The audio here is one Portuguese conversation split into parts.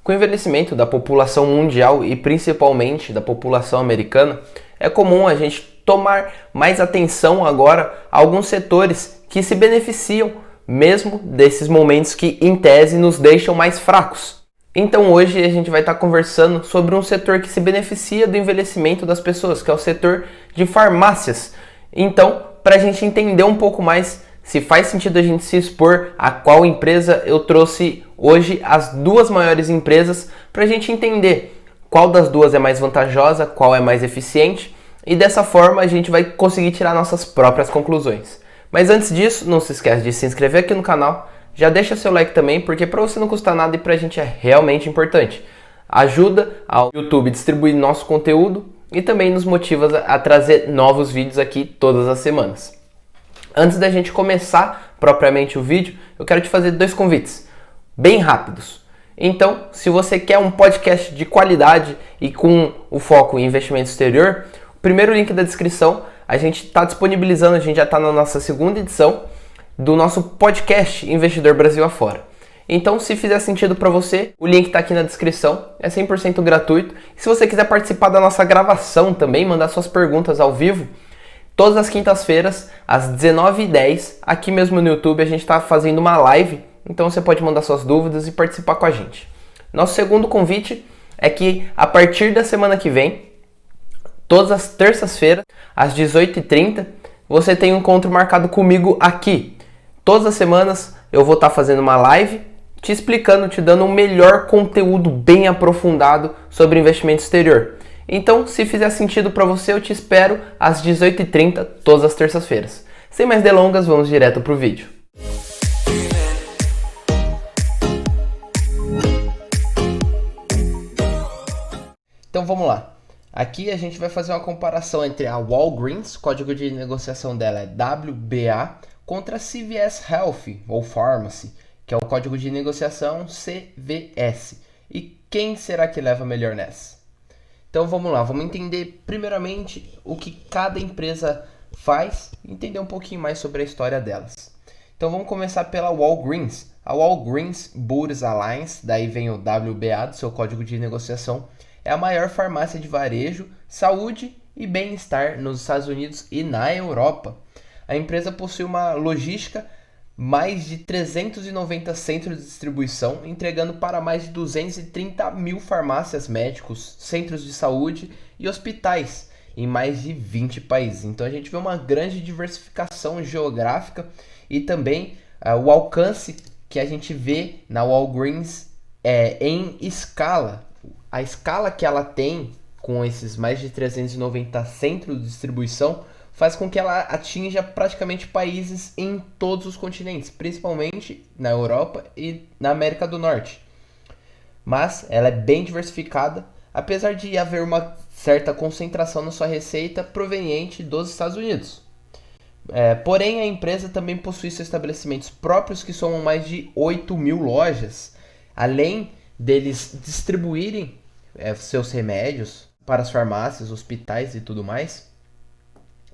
Com o envelhecimento da população mundial e principalmente da população americana, é comum a gente tomar mais atenção agora a alguns setores que se beneficiam mesmo desses momentos que, em tese, nos deixam mais fracos. Então hoje a gente vai estar conversando sobre um setor que se beneficia do envelhecimento das pessoas, que é o setor de farmácias. Então, para a gente entender um pouco mais se faz sentido a gente se expor a qual empresa, eu trouxe hoje as duas maiores empresas para a gente entender qual das duas é mais vantajosa, qual é mais eficiente, e dessa forma a gente vai conseguir tirar nossas próprias conclusões. Mas antes disso, não se esquece de se inscrever aqui no canal, já deixa seu like também, porque para você não custa nada e para a gente é realmente importante. Ajuda ao YouTube a distribuir nosso conteúdo e também nos motiva a trazer novos vídeos aqui todas as semanas. Antes da gente começar propriamente o vídeo, eu quero te fazer dois convites, bem rápidos. Então, se você quer um podcast de qualidade e com o foco em investimento exterior, o primeiro link da descrição, a gente está disponibilizando, a gente já está na nossa segunda edição do nosso podcast Investidor Brasil Afora. Então, se fizer sentido para você, o link está aqui na descrição, é 100% gratuito. E se você quiser participar da nossa gravação também, mandar suas perguntas ao vivo, todas as quintas-feiras, às 19h10, aqui mesmo no YouTube, a gente está fazendo uma live, então você pode mandar suas dúvidas e participar com a gente. Nosso segundo convite é que, a partir da semana que vem, todas as terças-feiras, às 18h30, você tem um encontro marcado comigo aqui. Todas as semanas eu vou estar fazendo uma live, te explicando, te dando um melhor conteúdo bem aprofundado sobre investimento exterior. Então, se fizer sentido para você, eu te espero às 18h30, todas as terças-feiras. Sem mais delongas, vamos direto para o vídeo. Então vamos lá. Aqui a gente vai fazer uma comparação entre a Walgreens, código de negociação dela é WBA, contra a CVS Health ou Pharmacy, que é o código de negociação CVS. E quem será que leva melhor nessa? Então vamos lá, vamos entender primeiramente o que cada empresa faz e entender um pouquinho mais sobre a história delas. Então vamos começar pela Walgreens. A Walgreens Boots Alliance, daí vem o WBA do seu código de negociação, é a maior farmácia de varejo, saúde e bem-estar nos Estados Unidos e na Europa. A empresa possui uma logística, mais de 390 centros de distribuição, entregando para mais de 230 mil farmácias, médicos, centros de saúde e hospitais em mais de 20 países. Então a gente vê uma grande diversificação geográfica e também o alcance que a gente vê na Walgreens em escala. A escala que ela tem com esses mais de 390 centros de distribuição faz com que ela atinja praticamente países em todos os continentes, principalmente na Europa e na América do Norte. Mas ela é bem diversificada, apesar de haver uma certa concentração na sua receita proveniente dos Estados Unidos. Porém, a empresa também possui seus estabelecimentos próprios, que somam mais de 8 mil lojas, além deles distribuírem seus remédios para as farmácias, hospitais e tudo mais.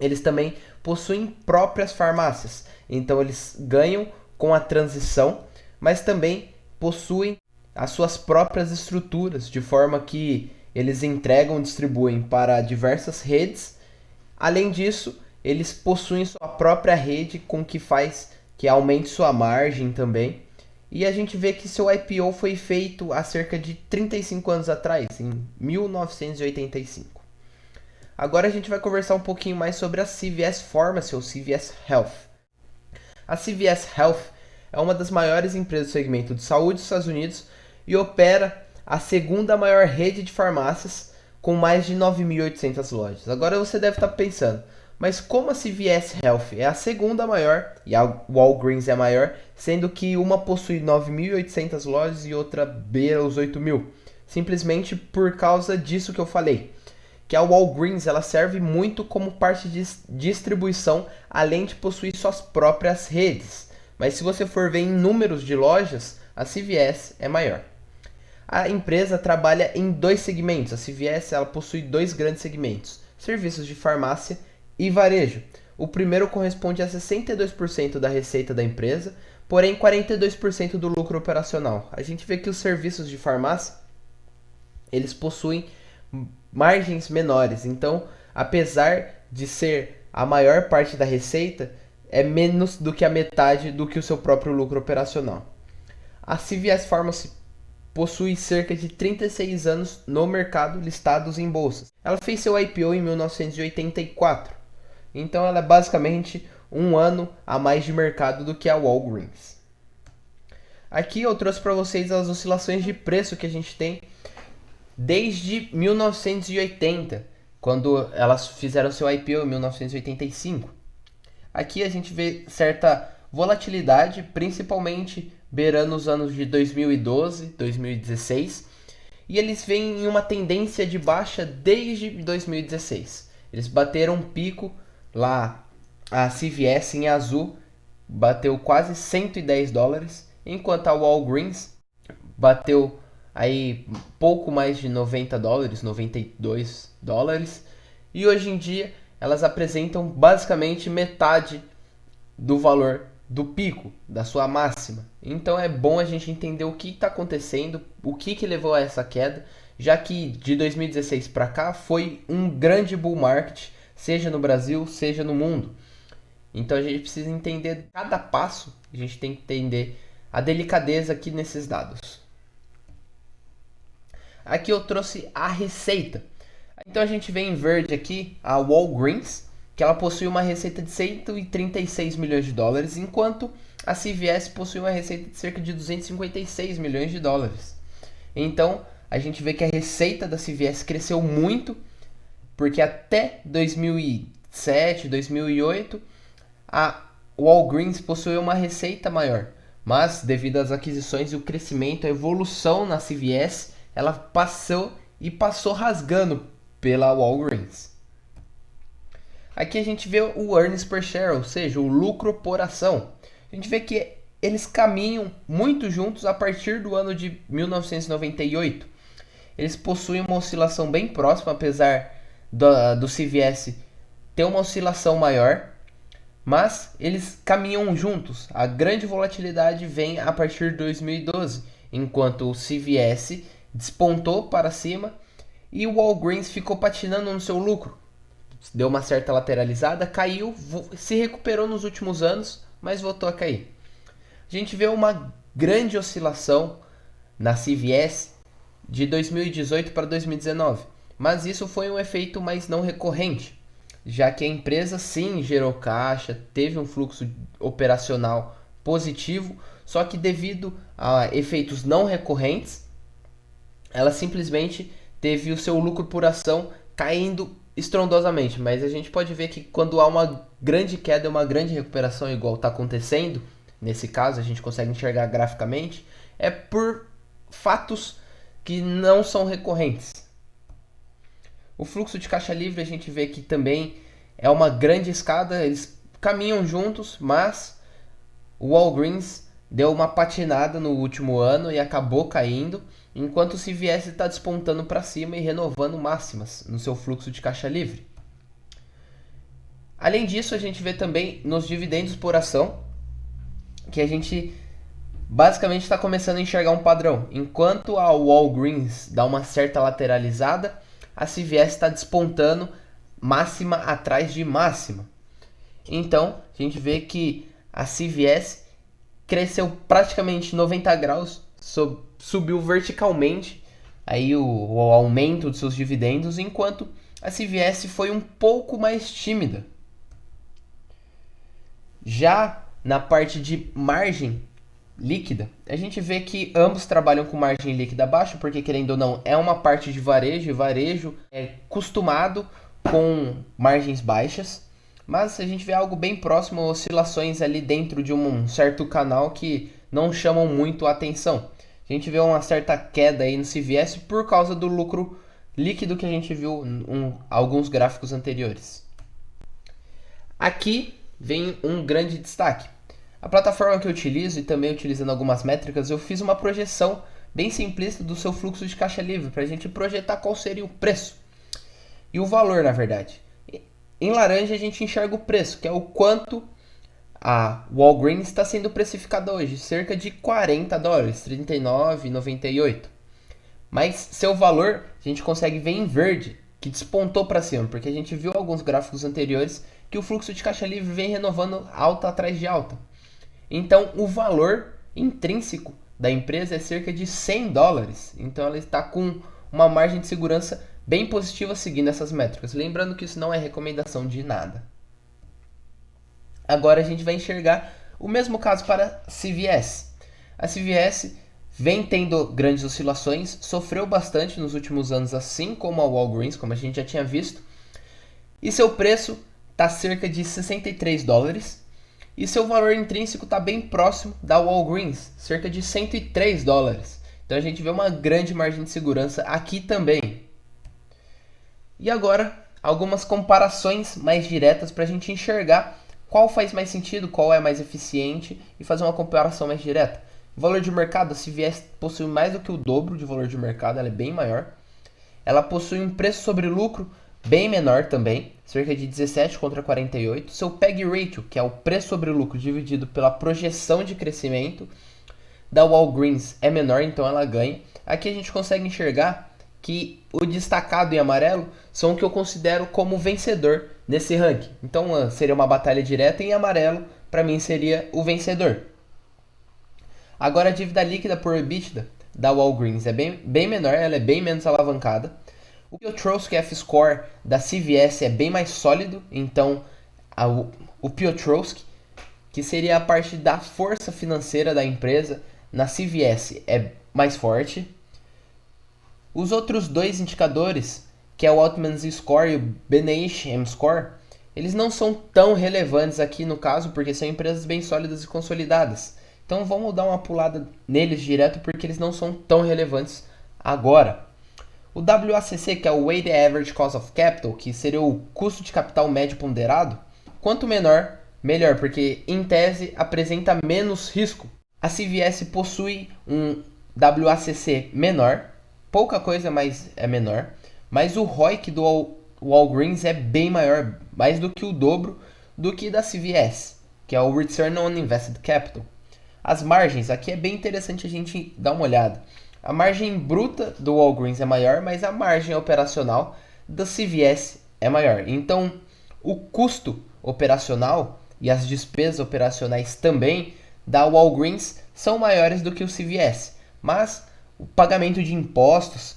Eles também possuem próprias farmácias, então eles ganham com a transição, mas também possuem as suas próprias estruturas, de forma que eles entregam e distribuem para diversas redes. Além disso, eles possuem sua própria rede com que faz que aumente sua margem também. E a gente vê que seu IPO foi feito há cerca de 35 anos atrás, em 1985. Agora a gente vai conversar um pouquinho mais sobre a CVS Pharmacy ou CVS Health. A CVS Health é uma das maiores empresas do segmento de saúde dos Estados Unidos e opera a segunda maior rede de farmácias com mais de 9.800 lojas. Agora você deve estar pensando, mas como a CVS Health é a segunda maior e a Walgreens é a maior, sendo que uma possui 9.800 lojas e outra beira os 8.000? Simplesmente por causa disso que eu falei, que a Walgreens ela serve muito como parte de distribuição, além de possuir suas próprias redes. Mas se você for ver em números de lojas, a CVS é maior. A empresa trabalha em dois segmentos. A CVS ela possui dois grandes segmentos: serviços de farmácia e varejo. O primeiro corresponde a 62% da receita da empresa, porém 42% do lucro operacional. A gente vê que os serviços de farmácia, eles possuem margens menores, então apesar de ser a maior parte da receita, é menos do que a metade do que o seu próprio lucro operacional. A CVS Pharmacy possui cerca de 36 anos no mercado listados em bolsas. Ela fez seu IPO em 1984, então ela é basicamente um ano a mais de mercado do que a Walgreens. Aqui eu trouxe para vocês as oscilações de preço que a gente tem desde 1980, quando elas fizeram seu IPO em 1985. Aqui a gente vê certa volatilidade, principalmente beirando os anos de 2012, 2016, e eles vêm em uma tendência de baixa desde 2016. Eles bateram um pico lá, a CVS em azul bateu quase $110, enquanto a Walgreens bateu aí pouco mais de $90, $92, e hoje em dia elas apresentam basicamente metade do valor do pico, da sua máxima. Então é bom a gente entender o que está acontecendo, o que levou a essa queda, já que de 2016 para cá foi um grande bull market, seja no Brasil, seja no mundo. Então a gente precisa entender cada passo, a gente tem que entender a delicadeza aqui nesses dados. Aqui eu trouxe a receita. Então a gente vê em verde aqui a Walgreens, que ela possui uma receita de $136 milhões, enquanto a CVS possui uma receita de cerca de $256 milhões. Então a gente vê que a receita da CVS cresceu muito, porque até 2007, 2008, a Walgreens possuía uma receita maior, mas devido às aquisições e o crescimento, a evolução na CVS, ela passou rasgando pela Walgreens. Aqui a gente vê o earnings per share, ou seja, o lucro por ação. A gente vê que eles caminham muito juntos a partir do ano de 1998. Eles possuem uma oscilação bem próxima, apesar do CVS ter uma oscilação maior, mas eles caminham juntos. A grande volatilidade vem a partir de 2012, enquanto o CVS despontou para cima e o Walgreens ficou patinando no seu lucro. Deu uma certa lateralizada, caiu, se recuperou nos últimos anos, mas voltou a cair. A gente vê uma grande oscilação na CVS de 2018 para 2019, mas isso foi um efeito mais não recorrente, já que a empresa sim gerou caixa, teve um fluxo operacional positivo, só que devido a efeitos não recorrentes, ela simplesmente teve o seu lucro por ação caindo estrondosamente. Mas a gente pode ver que quando há uma grande queda e uma grande recuperação, igual está acontecendo, nesse caso a gente consegue enxergar graficamente, é por fatos que não são recorrentes. O fluxo de caixa livre a gente vê que também é uma grande escada, eles caminham juntos, mas o Walgreens deu uma patinada no último ano e acabou caindo, enquanto o CVS está despontando para cima e renovando máximas no seu fluxo de caixa livre. Além disso, a gente vê também nos dividendos por ação que a gente basicamente está começando a enxergar um padrão. Enquanto a Walgreens dá uma certa lateralizada, a CVS está despontando máxima atrás de máxima. Então, a gente vê que a CVS cresceu praticamente 90 graus, subiu verticalmente aí o aumento dos seus dividendos, enquanto a CVS foi um pouco mais tímida. Já na parte de margem líquida, a gente vê que ambos trabalham com margem líquida baixa, porque querendo ou não, é uma parte de varejo, e varejo é acostumado com margens baixas, mas a gente vê algo bem próximo, oscilações ali dentro de um certo canal que não chamam muito a atenção. A gente vê uma certa queda aí no CVS por causa do lucro líquido que a gente viu em alguns gráficos anteriores. Aqui vem um grande destaque. A plataforma que eu utilizo e também utilizando algumas métricas, eu fiz uma projeção bem simplista do seu fluxo de caixa livre para a gente projetar qual seria o preço e o valor, na verdade. Em laranja a gente enxerga o preço, que é o quanto A Walgreens está sendo precificada hoje cerca de $40, 39,98. Mas seu valor a gente consegue ver em verde, que despontou para cima, porque a gente viu alguns gráficos anteriores que o fluxo de caixa livre vem renovando alta atrás de alta. Então o valor intrínseco da empresa é cerca de $100. Então ela está com uma margem de segurança bem positiva seguindo essas métricas. Lembrando que isso não é recomendação de nada. Agora a gente vai enxergar o mesmo caso para a CVS. A CVS vem tendo grandes oscilações, sofreu bastante nos últimos anos, assim como a Walgreens, como a gente já tinha visto. E seu preço está cerca de $63. E seu valor intrínseco está bem próximo da Walgreens, cerca de $103. Então a gente vê uma grande margem de segurança aqui também. E agora, algumas comparações mais diretas para a gente enxergar qual faz mais sentido, qual é mais eficiente e fazer uma comparação mais direta. O valor de mercado, a CVS possui mais do que o dobro de valor de mercado, ela é bem maior. Ela possui um preço sobre lucro bem menor também, cerca de 17 contra 48. Seu PEG Ratio, que é o preço sobre lucro dividido pela projeção de crescimento da Walgreens, é menor, então ela ganha. Aqui a gente consegue enxergar que o destacado em amarelo são o que eu considero como vencedor nesse ranking. Então seria uma batalha direta, e em amarelo para mim seria o vencedor. Agora a dívida líquida por EBITDA da Walgreens é bem menor, ela é bem menos alavancada. O Piotrowski F-Score da CVS é bem mais sólido, então o Piotrowski, que seria a parte da força financeira da empresa, na CVS é mais forte. Os outros dois indicadores, que é o Altman's Score e o Beneish M-Score, eles não são tão relevantes aqui no caso, porque são empresas bem sólidas e consolidadas. Então vamos dar uma pulada neles direto, porque eles não são tão relevantes agora. O WACC, que é o Weighted Average Cost of Capital, que seria o custo de capital médio ponderado, quanto menor, melhor, porque em tese apresenta menos risco. A CVS possui um WACC menor, pouca coisa, mas é menor. Mas o ROIC do Walgreens é bem maior, mais do que o dobro do que da CVS, que é o Return on Invested Capital. As margens, aqui é bem interessante a gente dar uma olhada. A margem bruta do Walgreens é maior, mas a margem operacional da CVS é maior. Então, o custo operacional e as despesas operacionais também da Walgreens são maiores do que o CVS. Mas o pagamento de impostos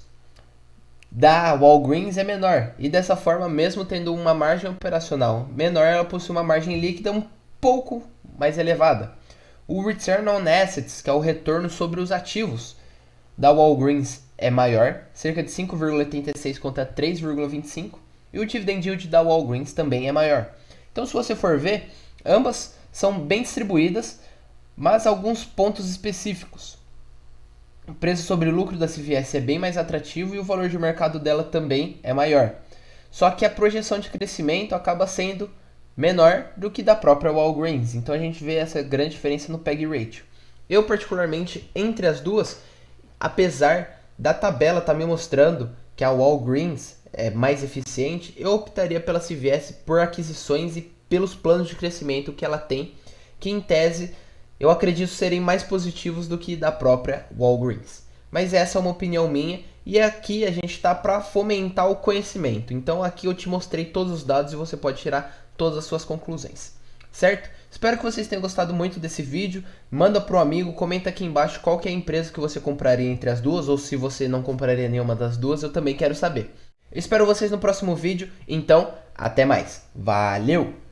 da Walgreens é menor. E dessa forma, mesmo tendo uma margem operacional menor, ela possui uma margem líquida um pouco mais elevada. O Return on Assets, que é o retorno sobre os ativos da Walgreens, é maior, cerca de 5,86 contra 3,25. E o Dividend Yield da Walgreens também é maior. Então, se você for ver, ambas são bem distribuídas, mas alguns pontos específicos. O preço sobre lucro da CVS é bem mais atrativo e o valor de mercado dela também é maior. Só que a projeção de crescimento acaba sendo menor do que da própria Walgreens. Então a gente vê essa grande diferença no PEG Ratio. Eu particularmente, entre as duas, apesar da tabela estar me mostrando que a Walgreens é mais eficiente, eu optaria pela CVS por aquisições e pelos planos de crescimento que ela tem, que em tese eu acredito serem mais positivos do que da própria Walgreens. Mas essa é uma opinião minha, e aqui a gente está para fomentar o conhecimento. Então aqui eu te mostrei todos os dados e você pode tirar todas as suas conclusões, certo? Espero que vocês tenham gostado muito desse vídeo. Manda para um amigo, comenta aqui embaixo qual que é a empresa que você compraria entre as duas, ou se você não compraria nenhuma das duas, eu também quero saber. Eu espero vocês no próximo vídeo, então até mais. Valeu!